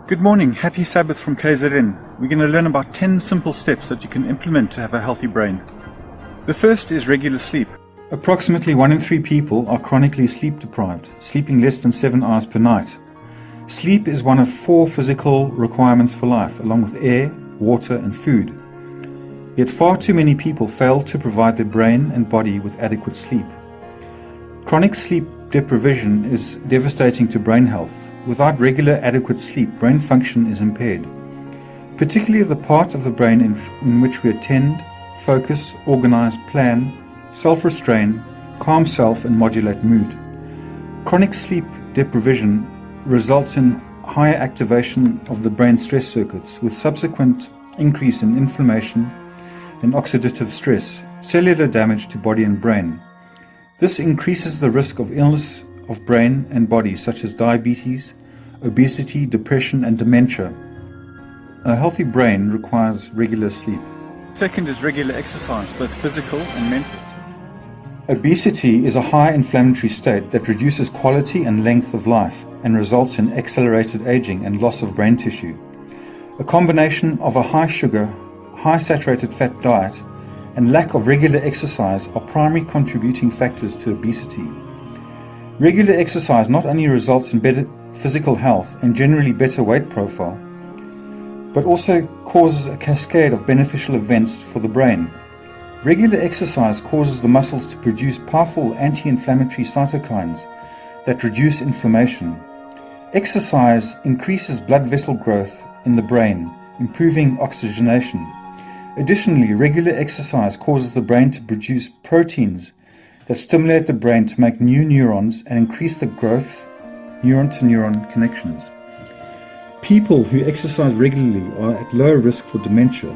Good morning, happy Sabbath from KZN. We're going to learn about 10 simple steps that you can implement to have a healthy brain. The first is regular sleep. Approximately 1 in 3 people are chronically sleep deprived, sleeping less than 7 hours per night. Sleep is one of 4 physical requirements for life, along with air, water and food. Yet far too many people fail to provide their brain and body with adequate sleep. Chronic sleep deprivation is devastating to brain health. Without regular adequate sleep, brain function is impaired, particularly the part of the brain in which we attend, focus, organize, plan, self-restrain, calm self and modulate mood. Chronic sleep deprivation results in higher activation of the brain stress circuits with subsequent increase in inflammation and oxidative stress, cellular damage to body and brain. This increases the risk of illness of brain and body such as diabetes, obesity, depression and dementia. A healthy brain requires regular sleep. Second is regular exercise, both physical and mental. Obesity is a high inflammatory state that reduces quality and length of life and results in accelerated aging and loss of brain tissue. A combination of a high sugar, high saturated fat diet and lack of regular exercise are primary contributing factors to obesity. Regular exercise not only results in better physical health and generally better weight profile, but also causes a cascade of beneficial events for the brain. Regular exercise causes the muscles to produce powerful anti-inflammatory cytokines that reduce inflammation. Exercise increases blood vessel growth in the brain, improving oxygenation. Additionally, regular exercise causes the brain to produce proteins that stimulate the brain to make new neurons and increase the growth neuron-to-neuron connections. People who exercise regularly are at lower risk for dementia.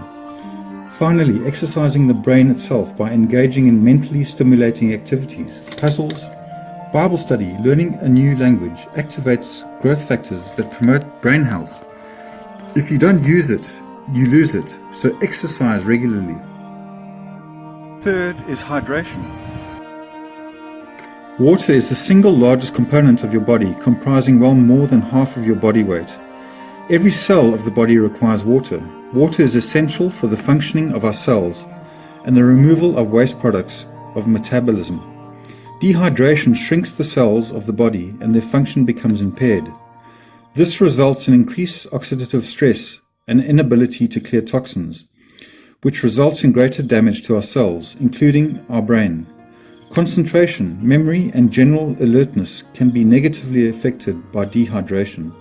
Finally, exercising the brain itself by engaging in mentally stimulating activities, puzzles, Bible study, learning a new language activates growth factors that promote brain health. If you don't use it, you lose it, so exercise regularly. Third is hydration. Water is the single largest component of your body, comprising well more than half of your body weight. Every cell of the body requires water. Water is essential for the functioning of our cells and the removal of waste products of metabolism. Dehydration shrinks the cells of the body and their function becomes impaired. This results in increased oxidative stress and inability to clear toxins, which results in greater damage to our cells, including our brain. Concentration, memory, and general alertness can be negatively affected by dehydration.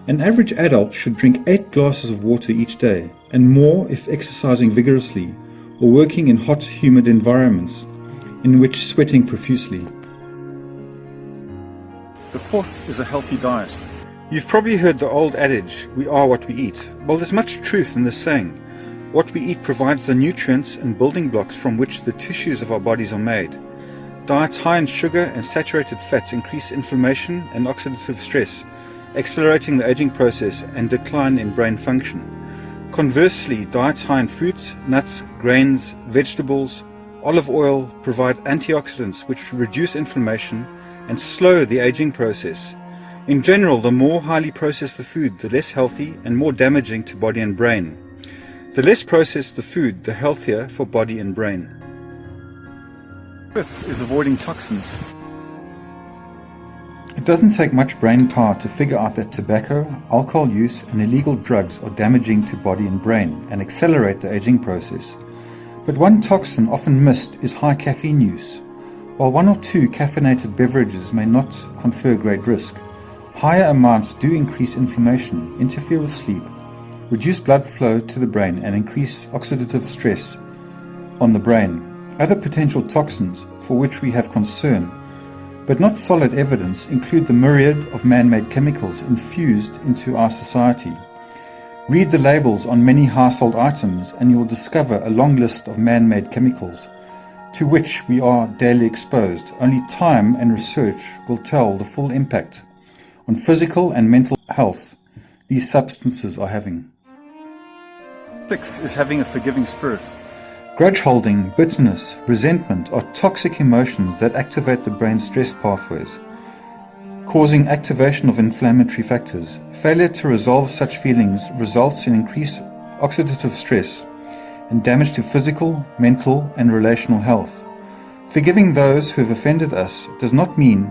An average adult should drink 8 glasses of water each day, and more if exercising vigorously or working in hot, humid environments in which sweating profusely. The fourth is a healthy diet. You've probably heard the old adage, we are what we eat. Well, there's much truth in this saying. What we eat provides the nutrients and building blocks from which the tissues of our bodies are made. Diets high in sugar and saturated fats increase inflammation and oxidative stress, accelerating the aging process and decline in brain function. Conversely, diets high in fruits, nuts, grains, vegetables, olive oil provide antioxidants which reduce inflammation and slow the aging process. In general, the more highly processed the food, the less healthy and more damaging to body and brain. The less processed the food, the healthier for body and brain. Fifth is avoiding toxins. It doesn't take much brain power to figure out that tobacco, alcohol use and illegal drugs are damaging to body and brain and accelerate the aging process. But one toxin often missed is high caffeine use. While 1 or 2 caffeinated beverages may not confer great risk, higher amounts do increase inflammation, interfere with sleep, reduce blood flow to the brain and increase oxidative stress on the brain. Other potential toxins for which we have concern, but not solid evidence, include the myriad of man-made chemicals infused into our society. Read the labels on many household items and you will discover a long list of man-made chemicals to which we are daily exposed. Only time and research will tell the full impact on physical and mental health these substances are having. 6 is having a forgiving spirit. Grudge holding, bitterness, resentment are toxic emotions that activate the brain's stress pathways, causing activation of inflammatory factors. Failure to resolve such feelings results in increased oxidative stress and damage to physical, mental, and relational health. Forgiving those who have offended us does not mean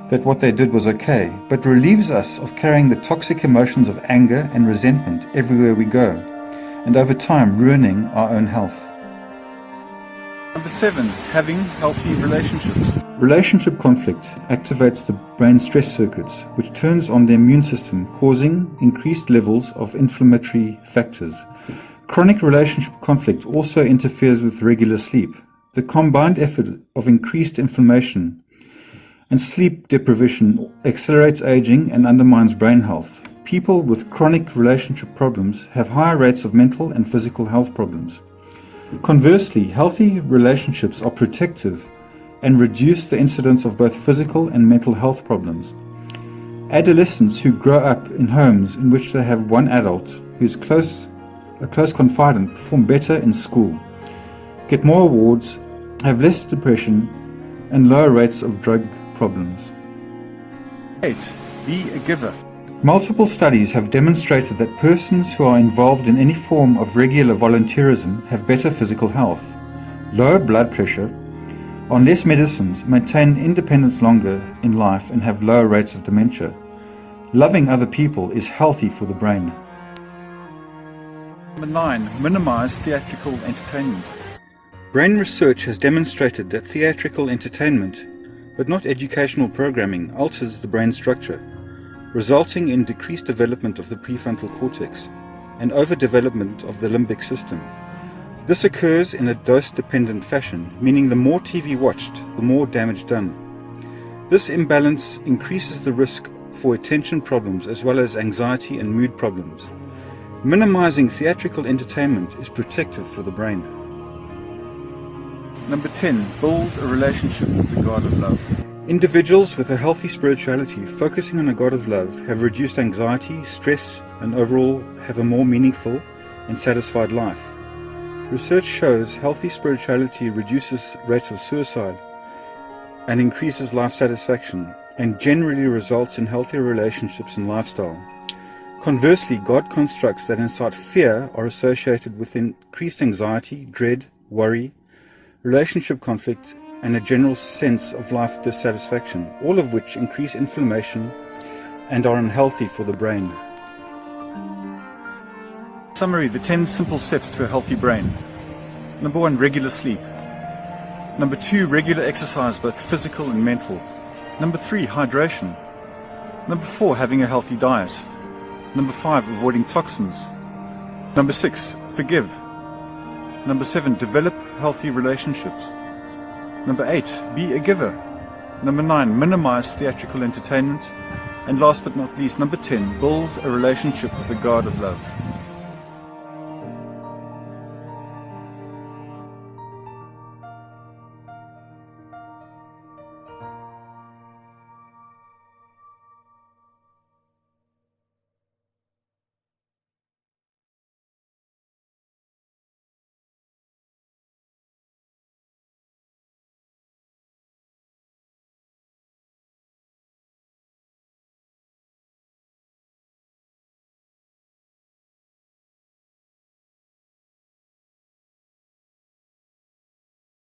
that what they did was okay, but relieves us of carrying the toxic emotions of anger and resentment everywhere we go, and over time ruining our own health. Number 7, having healthy relationships. Relationship conflict activates the brain stress circuits, which turns on the immune system, causing increased levels of inflammatory factors. Chronic relationship conflict also interferes with regular sleep. The combined effort of increased inflammation and sleep deprivation accelerates aging and undermines brain health. People with chronic relationship problems have higher rates of mental and physical health problems. Conversely, healthy relationships are protective and reduce the incidence of both physical and mental health problems. Adolescents who grow up in homes in which they have one adult who is a close confidant perform better in school, get more awards, have less depression, and lower rates of drug problems. 8. Be a giver. Multiple studies have demonstrated that persons who are involved in any form of regular volunteerism have better physical health, lower blood pressure, on less medicines, maintain independence longer in life, and have lower rates of dementia. Loving other people is healthy for the brain. Number 9, minimize theatrical entertainment. Brain research has demonstrated that theatrical entertainment, but not educational programming, alters the brain structure, resulting in decreased development of the prefrontal cortex and overdevelopment of the limbic system. This occurs in a dose-dependent fashion, meaning the more TV watched, the more damage done. This imbalance increases the risk for attention problems as well as anxiety and mood problems. Minimizing theatrical entertainment is protective for the brain. Number 10, build a relationship with the God of love. Individuals with a healthy spirituality focusing on a God of love have reduced anxiety, stress, and overall have a more meaningful and satisfied life. Research shows healthy spirituality reduces rates of suicide and increases life satisfaction, and generally results in healthier relationships and lifestyle. Conversely, God constructs that incite fear are associated with increased anxiety, dread, worry, relationship conflict, and a general sense of life dissatisfaction, all of which increase inflammation and are unhealthy for the brain. Summary, the 10 simple steps to a healthy brain. Number 1, regular sleep. Number 2, regular exercise, both physical and mental. Number 3, hydration. Number 4, having a healthy diet. Number 5, avoiding toxins. Number 6, forgive. Number 7, develop healthy relationships. Number 8, be a giver. Number 9, minimize theatrical entertainment. And last but not least, number 10, build a relationship with the God of love.